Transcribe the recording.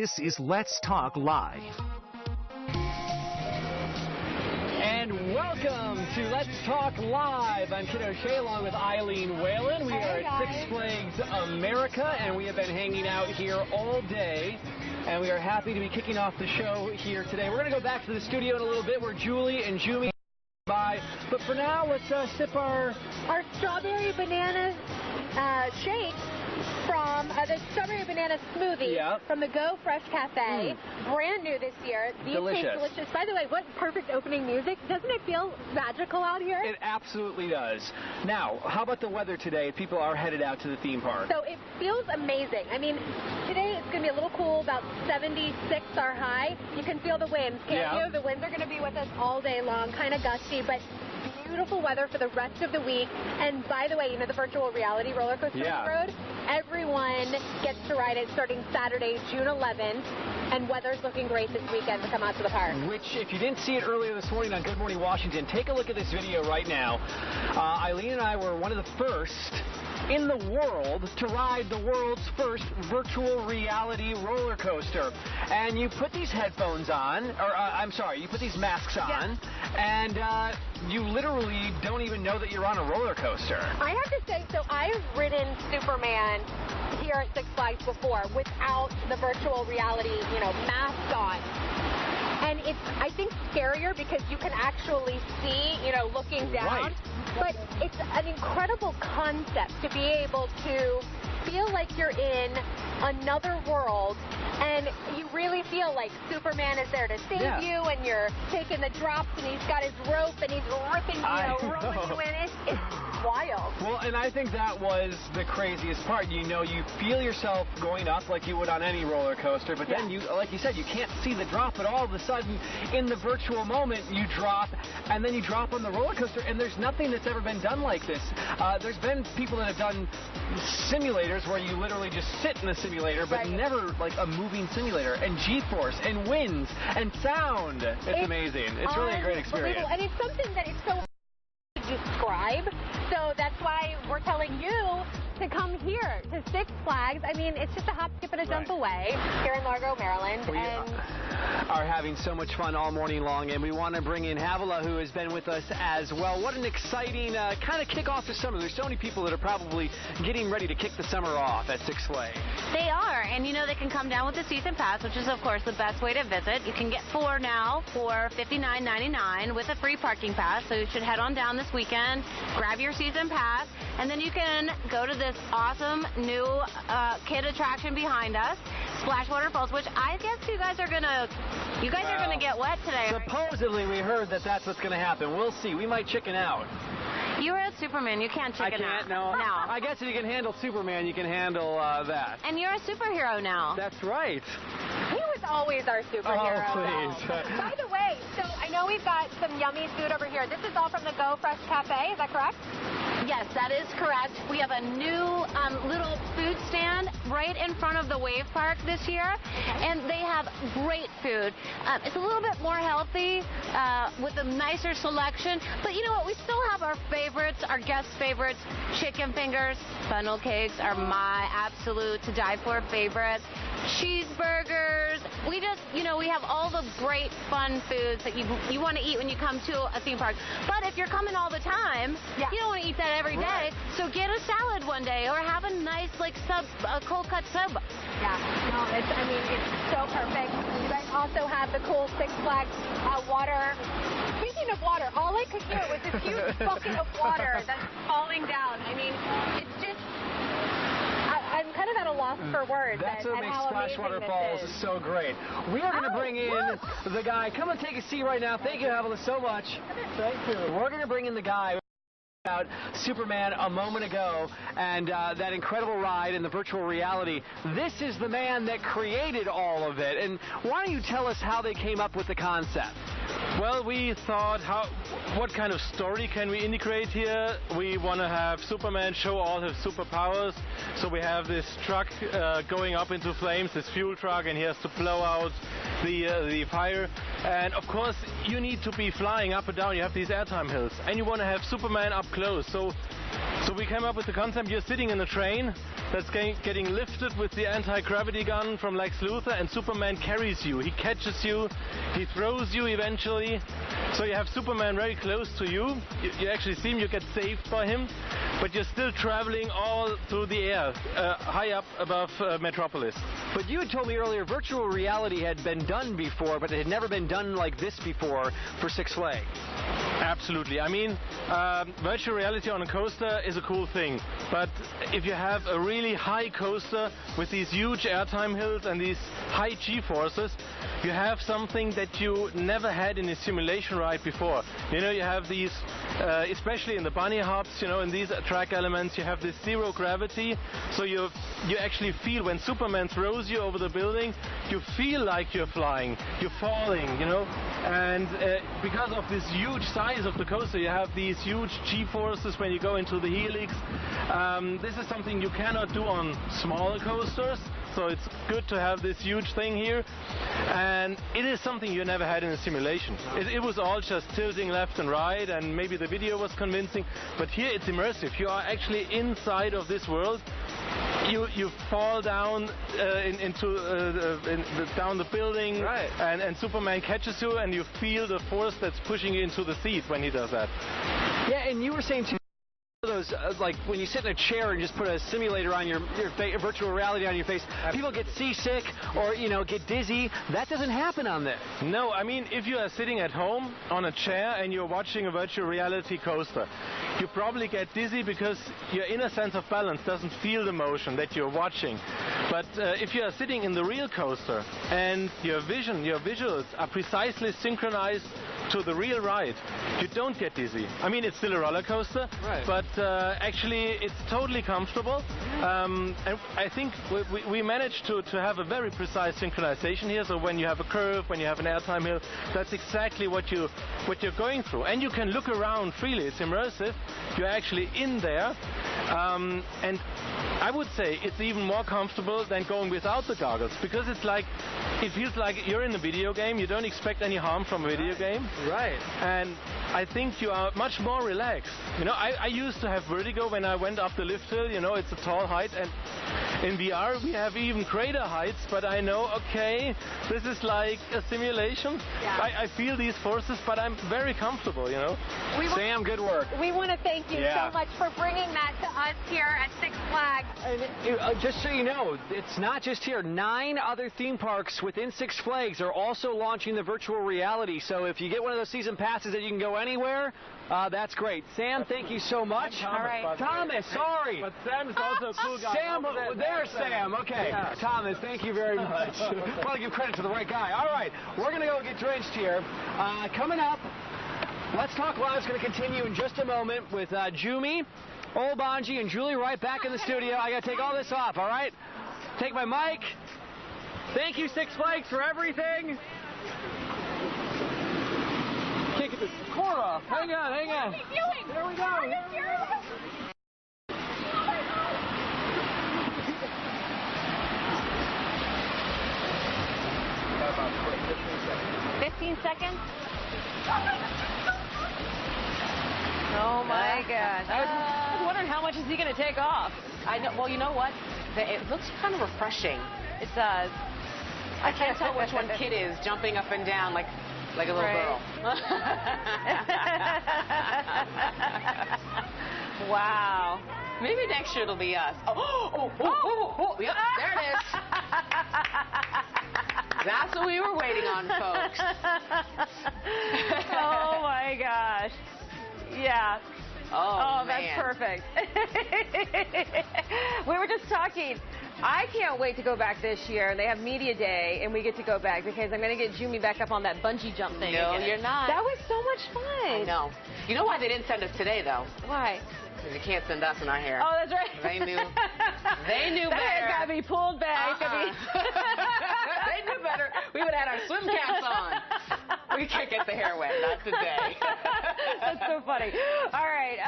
This is Let's Talk Live. And welcome to Let's Talk Live. I'm Kid O'Shea along with Eileen Whalen. We are at Six Flags America, and we have been hanging out here all day. And we are happy to be kicking off the show here today. We're going to go back to the studio in a little bit where Julie and Jumi by. But for now, let's sip our strawberry banana shake from the strawberry banana smoothie from the Go Fresh Cafe. Brand new this year. Delicious. Delicious. By the way, what perfect opening music. Doesn't it feel magical out here? It absolutely does. Now, how about the weather today? People are headed out to the theme park. So it feels amazing. I mean, today it's going to be a little cool, about 76 our high. You can feel the winds, can't you? The winds are going to be with us all day long, kind of gusty, but beautiful weather for the rest of the week. And by the way, you know the virtual reality roller coaster on the road? Everyone gets to ride it starting Saturday, June 11th. And weather's looking great this weekend to come out to the park. Which, if you didn't see it earlier this morning on Good Morning Washington, take a look at this video right now. Eileen and I were one of the first in the world to ride the world's first virtual reality roller coaster. And you put these headphones on, or I'm sorry, you put these masks on, and you literally don't even know that you're on a roller coaster. I have to say, so I've ridden Superman here at Six Flags before without the virtual reality, mask on. And it's, I think, scarier because you can actually see, looking down. Right. But it's an incredible concept to be able to feel like you're in another world, and you really feel like Superman is there to save you, and you're taking the drops, and he's got his rope, and he's ripping, rolling you in. It's wild. Well, and I think that was the craziest part. You feel yourself going up like you would on any roller coaster, but then you, like you said, you can't see the drop, but all of a sudden, in the virtual moment, you drop, and then you drop on the roller coaster, and there's nothing that's ever been done like this. There's been people that have done simulators where you literally just sit in a simulator, but never like a moving simulator, and G-force, and winds, and sound. It's amazing. It's really a great experience. And it's something that is so hard to describe, so that's why we're telling you to come here to Six Flags. I mean, it's just a hop, skip, and a jump away here in Largo, Maryland. We are having so much fun all morning long, and we want to bring in Havila, who has been with us as well. What an exciting kind of kickoff to summer. There's so many people that are probably getting ready to kick the summer off at Six Flags. They are, and they can come down with the season pass, which is, of course, the best way to visit. You can get 4 now for $59.99 with a free parking pass, so you should head on down this weekend, grab your season pass, and then you can go to this awesome new kid attraction behind us, Splash Waterfalls, which I guess you guys are gonna get wet today. Supposedly, we heard that that's what's gonna happen. We'll see. We might chicken out. You were at Superman. You can't chicken out. No. I guess if you can handle Superman, you can handle that. And you're a superhero now. That's right. He was always our superhero. Oh, please. By the way, so I know we've got some yummy food over here. This is all from the Go Fresh Cafe. Is that correct? Yes, that is correct. We have a new little food stand right in front of the Wave Park this year, and they have great food. It's a little bit more healthy with a nicer selection, but you know what? We still have our favorites, our guest favorites. Chicken fingers, funnel cakes are my absolute to die for favorites. Cheeseburgers. We just, we have all the great fun foods that you want to eat when you come to a theme park. But if you're coming all the time, you don't want to eat that every day. So get a salad one day, or have a nice a cold cut sub. Yeah, no, it's so perfect. You guys also have the cool Six Flags water. Speaking of water, all I could hear was this huge bucket of water that's falling down. I mean, it's just, I'm kind of at a loss for words. That's what makes Splash Waterfalls so great. We are going to bring in the guy. Come and take a seat right now. Thank you, Havila, so much. Thank you. We're going to bring in the guy about Superman a moment ago, and that incredible ride in the virtual reality. This is the man that created all of it. And why don't you tell us how they came up with the concept? Well, we thought, what kind of story can we integrate here? We want to have Superman show all his superpowers. So we have this truck going up into flames, this fuel truck, and he has to blow out the fire. And of course, you need to be flying up and down. You have these airtime hills, and you want to have Superman up close. So So we came up with the concept, you're sitting in a train that's getting lifted with the anti-gravity gun from Lex Luthor, and Superman carries you. He catches you, he throws you eventually. So you have Superman very close to you. You actually see him, you get saved by him, but you're still traveling all through the air, high up above Metropolis. But you had told me earlier virtual reality had been done before, but it had never been done like this before for Six Flags. Absolutely. I mean, virtual reality on a coaster is a cool thing, but if you have a really high coaster with these huge airtime hills and these high G-forces, you have something that you never had in a simulation ride before. You know, you have these, especially in the bunny hops, you know, in these track elements, you have this zero gravity, so you actually feel when Superman throws you over the building, you feel like you're flying, you're falling, you know, and because of this huge size of the coaster, you have these huge G-forces when you go into the helix. This is something you cannot do on smaller coasters, so it's good to have this huge thing here, and it is something you never had in a simulation. It was all just tilting left and right, and maybe the video was convincing, but here it's immersive. You are actually inside of this world. You fall down down the building, right, and Superman catches you, and you feel the force that's pushing you into the seat when he does that. Yeah, and you were saying too, those like when you sit in a chair and just put a simulator on your virtual reality on your face, people get seasick or, you know, get dizzy. That doesn't happen on this. No, I mean, if you are sitting at home on a chair and you're watching a virtual reality coaster, you probably get dizzy because your inner sense of balance doesn't feel the motion that you're watching. But if you are sitting in the real coaster and your vision, your visuals are precisely synchronized to the real ride, you don't get dizzy. I mean, it's still a roller coaster, right, but actually it's totally comfortable. And I think we managed to have a very precise synchronization here. So when you have a curve, when you have an airtime hill, that's exactly what you're going through. And you can look around freely. It's immersive. You're actually in there. And I would say it's even more comfortable than going without the goggles, because it's like, it feels like you're in a video game. You don't expect any harm from a video game. Right. And I think you are much more relaxed. You know, I used to have vertigo when I went up the lift hill. You know, it's a tall height, and in VR we have even greater heights, but I know, okay, this is like a simulation. Yeah. I feel these forces, but I'm very comfortable, you know. Sam, good work. We want to thank you so much for bringing that to us here at Six Flags. And just so you know, it's not just here. 9 other theme parks within Six Flags are also launching the virtual reality. So if you get one of those season passes that you can go anywhere, that's great. Sam, thank you so much. All right. Thomas, sorry. But Sam is also a cool guy. Sam, there's Sam. Okay. Yeah. Thomas, thank you very much. Want to give credit to the right guy. All right, we're going to go get drenched here. Coming up, Let's Talk Live is going to continue in just a moment with Jumi, Olbanji, and Julie right back in the studio. I got to take all this off, all right? Take my mic. Thank you, Six Flags, for everything. Can't get this cord off. Hang on, hang on. What are you doing? There we go. Are you serious? 15 seconds? Oh my gosh. I was wondering how much is he going to take off? I know. Well, you know what? It looks kind of refreshing. It does. I can't tell which one Kid is jumping up and down like a little girl. Wow. Maybe next year it'll be us. Yep, there it is. That's what we were waiting on, folks. Oh my gosh. Yeah. Oh, that's perfect. We were just talking. I can't wait to go back this year. They have Media Day, and we get to go back because I'm going to get Jumi back up on that bungee jump thing. No, again. you're not. That was so much fun. I know. You know why they didn't send us today, though? Why? Because you can't send us in our hair. Oh, that's right. They knew. They knew that better. That got to be pulled back. They knew better. We would have had our swim caps on. We can't get the hair wet. Not today. That's so funny. All right.